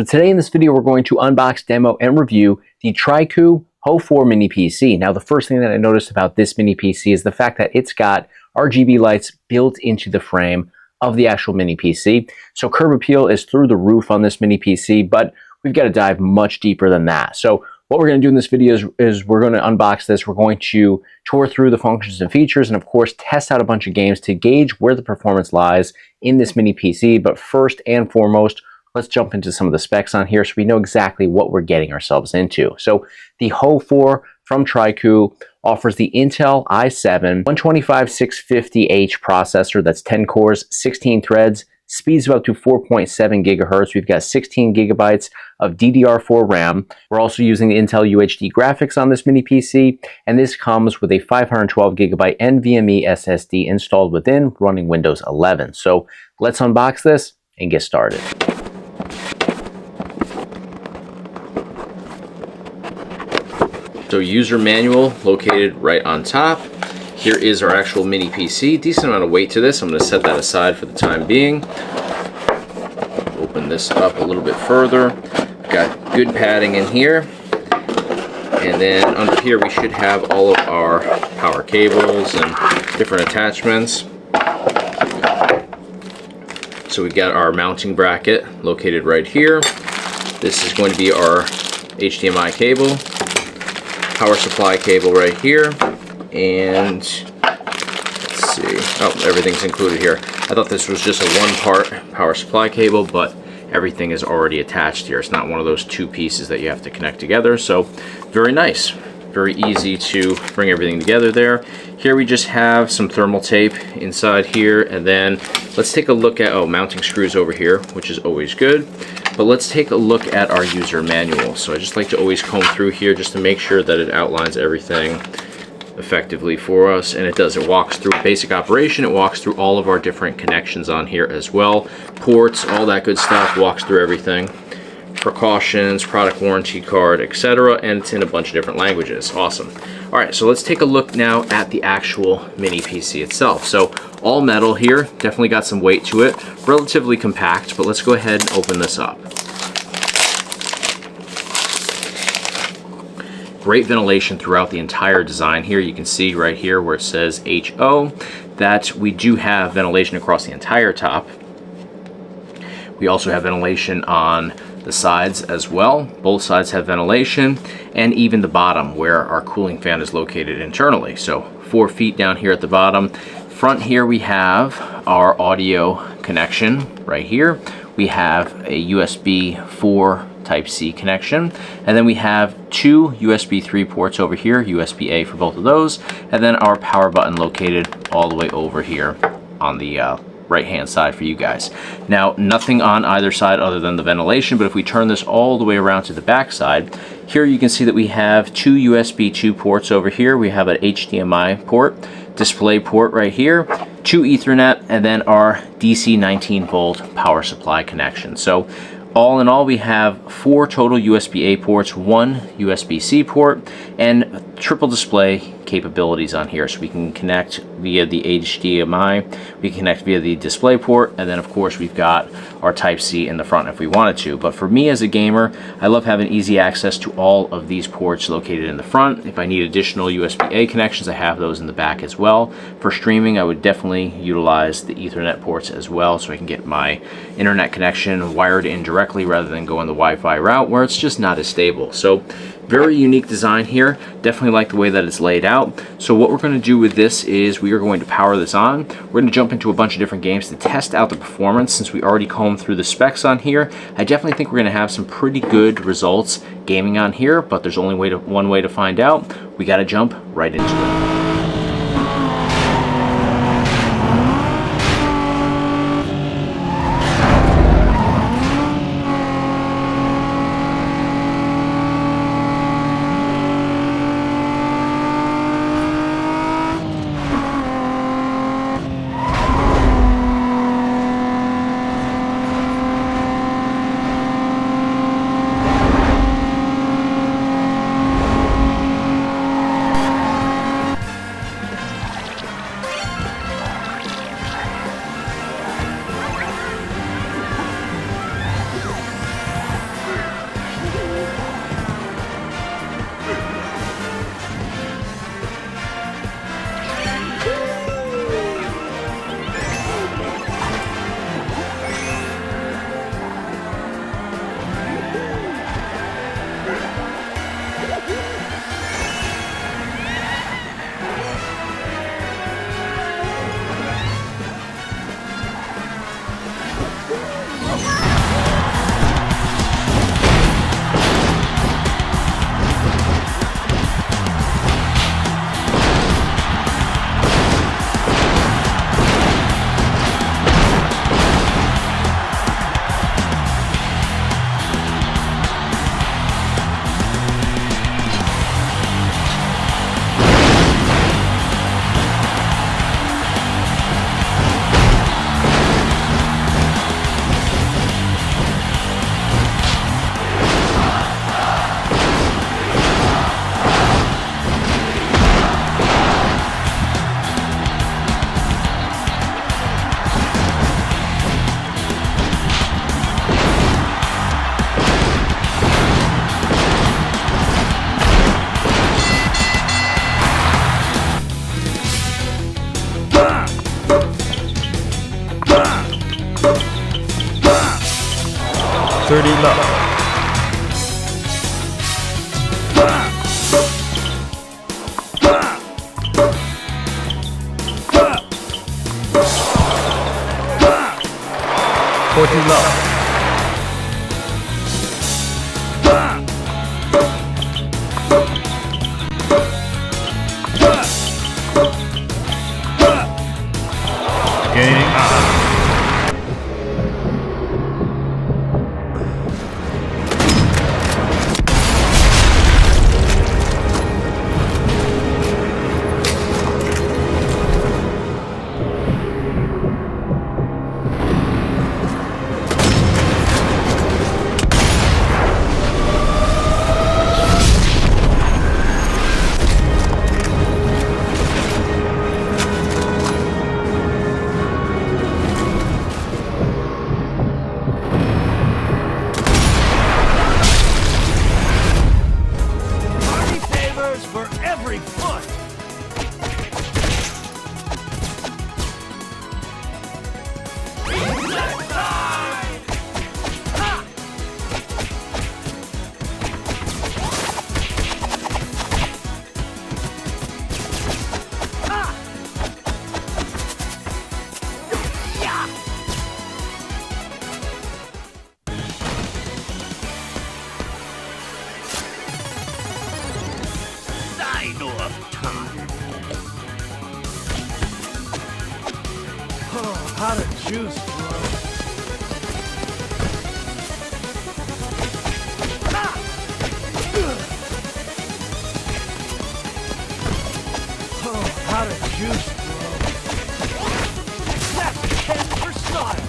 So today in this video, we're going to unbox, demo, and review the Trycoo HO4 Mini PC. Now, the first thing that I noticed about this mini PC is the fact that it's got RGB lights built into the frame of the actual mini PC. So curb appeal is through the roof on this mini PC, but we've got to dive much deeper than that. So what we're going to do in this video is we're going to unbox this. We're going to tour through the functions and features and, of course, test out a bunch of games to gauge where the performance lies in this mini PC. But first and foremost, let's jump into some of the specs on here so we know exactly what we're getting ourselves into. So the HO4 from Trycoo offers the Intel i7 125-650H processor. That's 10 cores, 16 threads, speeds of up to 4.7 gigahertz. We've got 16 gigabytes of DDR4 RAM. We're also using the Intel UHD graphics on this mini PC, and this comes with a 512 gigabyte NVMe SSD installed within, running Windows 11. So let's unbox this and get started. So user manual located right on top. Here is our actual mini PC. Decent amount of weight to this. I'm going to set that aside for the time being. Open this up a little bit further. Got good padding in here. And then under here we should have all of our power cables and different attachments. So we've got our mounting bracket located right here. This is going to be our HDMI cable. Power supply cable right here, and let's see, oh, everything's included here. I thought this was just a one-part power supply cable, but everything is already attached here. It's not one of those two pieces that you have to connect together, so very nice. Very easy to bring everything together there. Here we just have some thermal tape inside here, and then let's take a look at, mounting screws over here, which is always good. But let's take a look at our user manual. So I just like to always comb through here just to make sure that it outlines everything effectively for us, and it does. It walks through basic operation, it walks through all of our different connections on here as well. Ports, all that good stuff, walks through everything. Precautions, product warranty card, etc., and it's in a bunch of different languages. Awesome. All right, so let's take a look now at the actual mini PC itself. So all metal here, definitely got some weight to it, relatively compact, but let's go ahead and open this up. Great ventilation throughout the entire design here. You can see right here where it says HO that we do have ventilation across the entire top. We also have ventilation on the sides as well. Both sides have ventilation, and even the bottom where our cooling fan is located internally. So 4 feet down here at the bottom. Front here we have our audio connection right here. We have a USB 4 Type-C connection, and then we have 2 USB 3 ports over here, USB-A for both of those, and then our power button located all the way over here on the right hand side for you guys. Now, nothing on either side other than the ventilation, but if we turn this all the way around to the back side, here you can see that we have 2 USB 2 ports over here. We have an HDMI port, display port right here, 2 Ethernet, and then our DC 19 volt power supply connection. So all in all, we have 4 total USB-A ports, 1 USB-C port, and triple display capabilities on here. So we can connect via the HDMI, we can connect via the display port, and then of course we've got our Type-C in the front if we wanted to. But for me as a gamer, I love having easy access to all of these ports located in the front. If I need additional USB-A connections, I have those in the back as well. For streaming, I would definitely utilize the Ethernet ports as well, so I can get my internet connection wired in directly rather than going the Wi-Fi route where it's just not as stable. So very unique design here. Definitely like the way that it's laid out. So what we're going to do with this is we are going to power this on. We're going to jump into a bunch of different games to test out the performance. Since we already combed through the specs on here, I definitely think we're going to have some pretty good results gaming on here, but there's only one way to find out. We got to jump right into it. 30 low. Too low. Game on. How to juice, bro. Oh, how to juice, bro. That's 10 for style.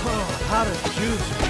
Oh, how to juice, bro.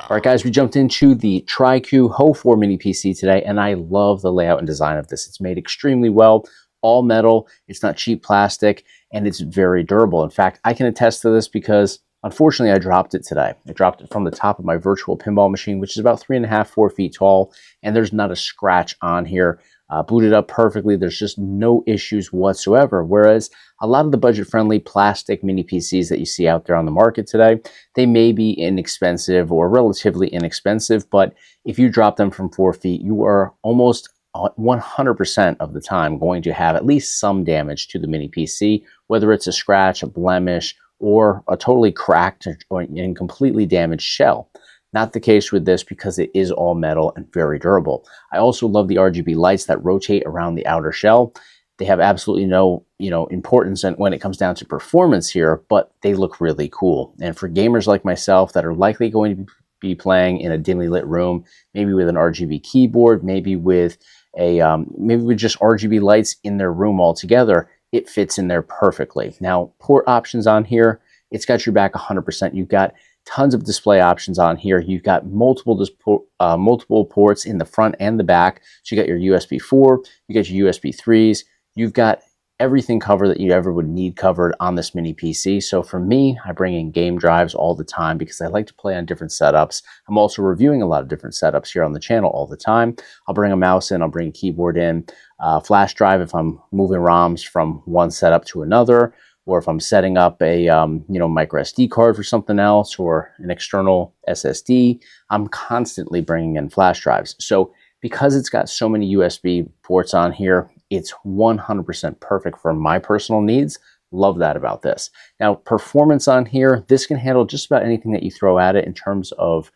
All right, guys, we jumped into the Trycoo HO4 Mini PC today, and I love the layout and design of this. It's made extremely well, all metal, it's not cheap plastic, and it's very durable. In fact, I can attest to this because, unfortunately, I dropped it today. I dropped it from the top of my virtual pinball machine, which is about 3.5, 4 feet tall, and there's not a scratch on here. Booted up perfectly. There's just no issues whatsoever. Whereas a lot of the budget-friendly plastic mini PCs that you see out there on the market today, they may be inexpensive or relatively inexpensive, but if you drop them from 4 feet, you are almost 100% of the time going to have at least some damage to the mini PC, whether it's a scratch, a blemish, or a totally cracked or completely damaged shell. Not the case with this because it is all metal and very durable. I also love the RGB lights that rotate around the outer shell. They have absolutely no, importance when it comes down to performance here, but they look really cool. And for gamers like myself that are likely going to be playing in a dimly lit room, maybe with an RGB keyboard, maybe with just RGB lights in their room altogether, it fits in there perfectly. Now, port options on here, it's got your back 100%. You've got tons of display options on here. You've got multiple ports in the front and the back. So you got your USB 4, you got your USB 3s, you've got everything covered that you ever would need covered on this mini PC. So for me, I bring in game drives all the time because I like to play on different setups. I'm also reviewing a lot of different setups here on the channel all the time. I'll bring a mouse in, I'll bring a keyboard in, flash drive if I'm moving ROMs from one setup to another, or if I'm setting up a micro SD card for something else or an external SSD, I'm constantly bringing in flash drives. So because it's got so many USB ports on here, it's 100% perfect for my personal needs. Love that about this. Now, performance on here, this can handle just about anything that you throw at it in terms of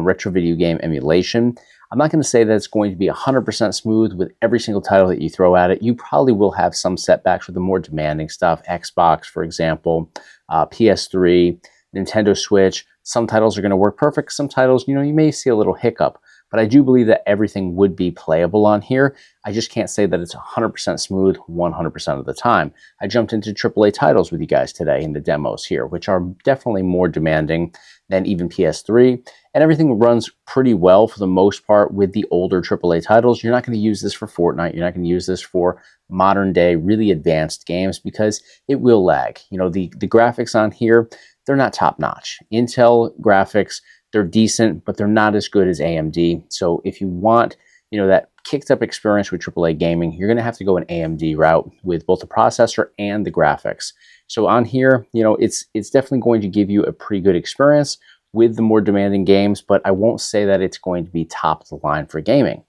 retro video game emulation. I'm not going to say that it's going to be 100% smooth with every single title that you throw at it. You probably will have some setbacks with the more demanding stuff. Xbox, for example, PS3, Nintendo Switch. Some titles are going to work perfect. Some titles, you may see a little hiccup. but I do believe that everything would be playable on here. I just can't say that it's 100% smooth 100% of the time. I jumped into AAA titles with you guys today in the demos here, which are definitely more demanding than even PS3, and everything runs pretty well for the most part with the older AAA titles. You're not going to use this for Fortnite. You're not going to use this for modern day, really advanced games because it will lag. You know, the graphics on here, they're not top notch. Intel graphics, they're decent, but they're not as good as AMD. So if you want, you know, that kicked up experience with AAA gaming, you're going to have to go an AMD route with both the processor and the graphics. So on here, you know, it's definitely going to give you a pretty good experience with the more demanding games, but I won't say that it's going to be top of the line for gaming.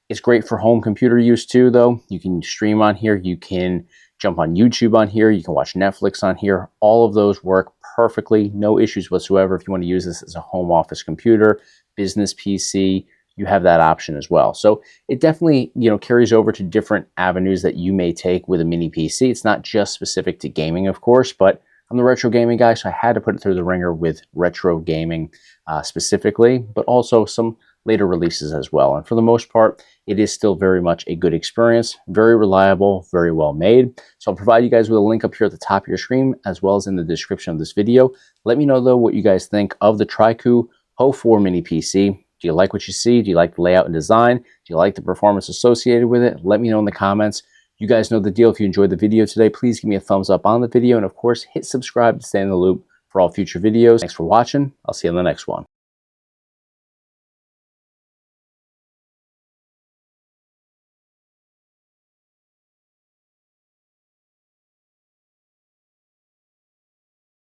It's great for home computer use too, though. You can stream on here, you can jump on YouTube on here, you can watch Netflix on here. All of those work perfectly, no issues whatsoever. If you want to use this as a home office computer, business PC, you have that option as well. So it definitely, you know, carries over to different avenues that you may take with a mini PC. It's not just specific to gaming, of course, but I'm the retro gaming guy, so I had to put it through the ringer with retro gaming specifically, but also some later releases as well. And for the most part, it is still very much a good experience, very reliable, very well made. So I'll provide you guys with a link up here at the top of your screen, as well as in the description of this video. Let me know though what you guys think of the Trycoo HO4 Mini PC. Do you like what you see? Do you like the layout and design? Do you like the performance associated with it? Let me know in the comments. You guys know the deal. If you enjoyed the video today, please give me a thumbs up on the video. And of course, hit subscribe to stay in the loop for all future videos. Thanks for watching. I'll see you in the next one.